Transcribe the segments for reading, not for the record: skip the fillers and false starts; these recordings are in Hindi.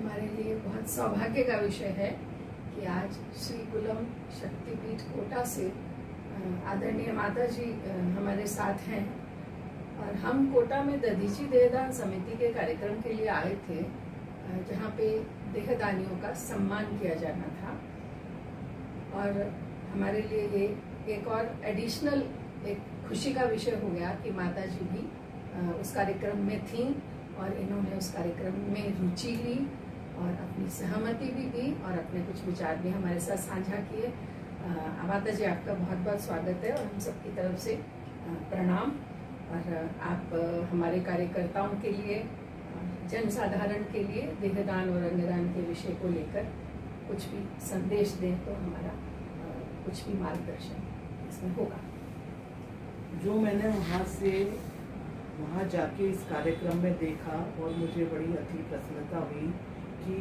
हमारे लिए बहुत सौभाग्य का विषय है कि आज श्री कुलम शक्तिपीठ कोटा से आदरणीय माता जी हमारे साथ हैं और हम कोटा में दधीची देहदान समिति के कार्यक्रम के लिए आए थे जहाँ पे देहदानियों का सम्मान किया जाना था। और हमारे लिए ये एक और एडिशनल एक खुशी का विषय हो गया कि माता जी भी उस कार्यक्रम में थीं और इन्होंने उस कार्यक्रम में रुचि ली और अपनी सहमति भी दी और अपने कुछ विचार भी हमारे साथ साझा किए। माता जी आपका बहुत बहुत स्वागत है और हम सबकी तरफ से प्रणाम। और आप हमारे कार्यकर्ताओं के लिए, जनसाधारण के लिए देहदान और अंगदान के विषय को लेकर कुछ भी संदेश दें तो हमारा कुछ भी मार्गदर्शन इसमें होगा। जो मैंने वहाँ जाके इस कार्यक्रम में देखा और मुझे बड़ी अति प्रसन्नता हुई कि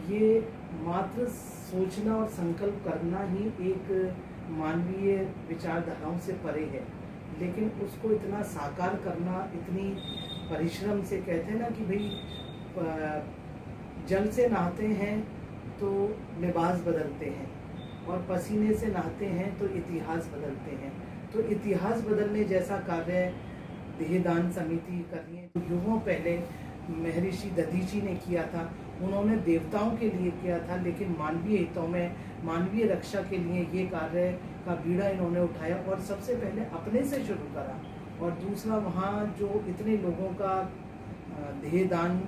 ये मात्र सोचना और संकल्प करना ही एक मानवीय विचारधाराओं से परे है, लेकिन उसको इतना साकार करना इतनी परिश्रम से, कहते हैं ना कि भाई जल से नहाते हैं तो लिबास बदलते हैं और पसीने से नहाते हैं तो इतिहास बदलते हैं। तो इतिहास बदलने जैसा कार्य देहदान समिति कर रही है। तो युगों पहले महर्षि दधीची ने किया था, उन्होंने देवताओं के लिए किया था, लेकिन मानवीय हितों में, मानवीय रक्षा के लिए ये कार्य का बीड़ा इन्होंने उठाया और सबसे पहले अपने से शुरू करा। और दूसरा, वहाँ जो इतने लोगों का देहदान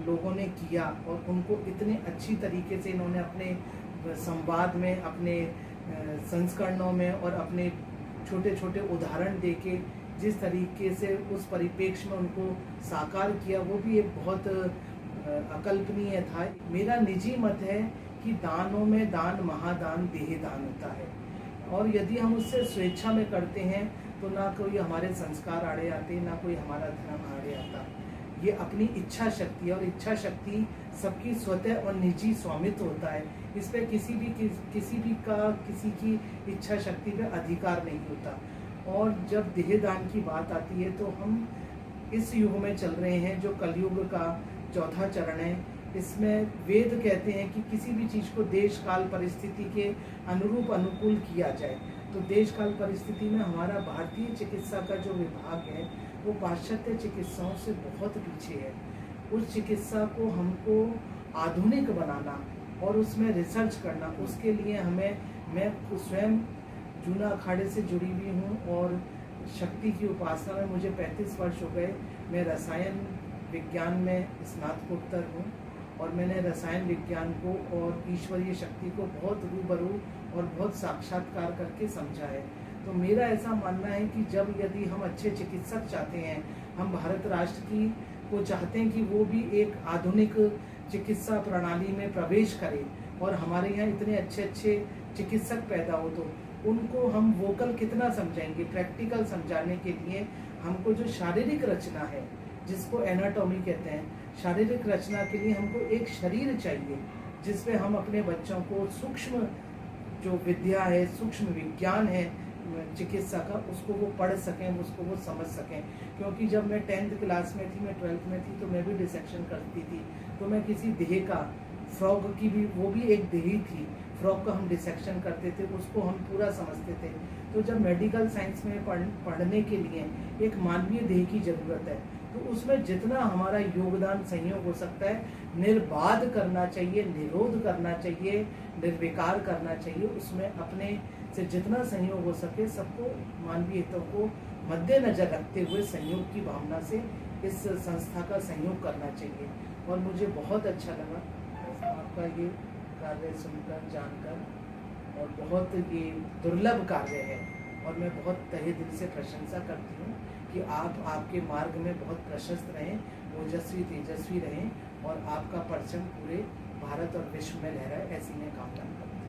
लोगों ने किया और उनको इतने अच्छी तरीके से इन्होंने अपने संवाद में, अपने संस्करणों में और अपने छोटे छोटे उदाहरण देके जिस तरीके से उस परिप्रेक्ष्य में उनको साकार किया, वो भी एक बहुत अकल्पनीय था। मेरा निजी मत है कि दानों में दान महादान देहदान होता है और यदि हम उससे स्वेच्छा में करते हैं तो ना कोई हमारे संस्कार आड़े आते, ना कोई हमारा धर्म आड़े आता। ये अपनी इच्छा शक्ति है और इच्छा शक्ति सबकी स्वतः और निजी स्वामित्व होता है। इस पर किसी की इच्छा शक्ति पे अधिकार नहीं होता। और जब देहदान की बात आती है तो हम इस युग में चल रहे हैं जो कलयुग का चौथा चरण है। इसमें वेद कहते हैं कि किसी भी चीज़ को देश काल परिस्थिति के अनुरूप अनुकूल किया जाए। तो देश काल परिस्थिति में हमारा भारतीय चिकित्सा का जो विभाग है वो पाश्चात्य चिकित्साओं से बहुत पीछे है। उस चिकित्सा को हमको आधुनिक बनाना और उसमें रिसर्च करना, उसके लिए मैं स्वयं जूना अखाड़े से जुड़ी हुई हूँ और शक्ति की उपासना में मुझे 35 वर्ष हो गए। मैं रसायन विज्ञान में स्नातकोत्तर हूँ और मैंने रसायन विज्ञान को और ईश्वरीय शक्ति को बहुत रूबरू और बहुत साक्षात्कार करके समझा है। तो मेरा ऐसा मानना है कि यदि हम अच्छे चिकित्सक चाहते हैं, हम भारत राष्ट्र की को चाहते हैं कि वो भी एक आधुनिक चिकित्सा प्रणाली में प्रवेश करें और हमारे यहाँ इतने अच्छे अच्छे चिकित्सक पैदा हो, तो उनको हम वोकल कितना समझाएंगे। प्रैक्टिकल समझाने के लिए हमको जो शारीरिक रचना है, जिसको एनाटॉमी कहते हैं, शारीरिक रचना के लिए हमको एक शरीर चाहिए जिसमें हम अपने बच्चों को सूक्ष्म जो विद्या है, सूक्ष्म विज्ञान है चिकित्सा का, उसको वो पढ़ सकें, उसको वो समझ सकें। क्योंकि जब मैं 10th क्लास में थी, मैं 12th में थी, तो मैं भी डिसेक्शन करती थी। तो मैं किसी देह का, फ्रॉग की भी, वो भी एक देह थी, फ्रॉग का हम डिसेक्शन करते थे, उसको हम पूरा समझते थे। तो जब मेडिकल साइंस में पढ़ने के लिए एक मानवीय देह की ज़रूरत है, तो उसमें जितना हमारा योगदान सहयोग हो सकता है, निर्बाध करना चाहिए, निरोध करना चाहिए, निर्विकार करना चाहिए। उसमें अपने से जितना सहयोग हो सके सबको मानवीय हितों को मद्देनजर रखते हुए सहयोग की भावना से इस संस्था का सहयोग करना चाहिए। और मुझे बहुत अच्छा लगा आपका ये कार्य सुनकर, जानकर, और बहुत ये दुर्लभ कार्य है और मैं बहुत तहे दिल से प्रशंसा करती हूँ कि आप आपके मार्ग में बहुत प्रशस्त रहें, ओजस्वी तेजस्वी रहें और आपका परचम पूरे भारत और विश्व में लहराए, ऐसी मैं कामना करती हूँ।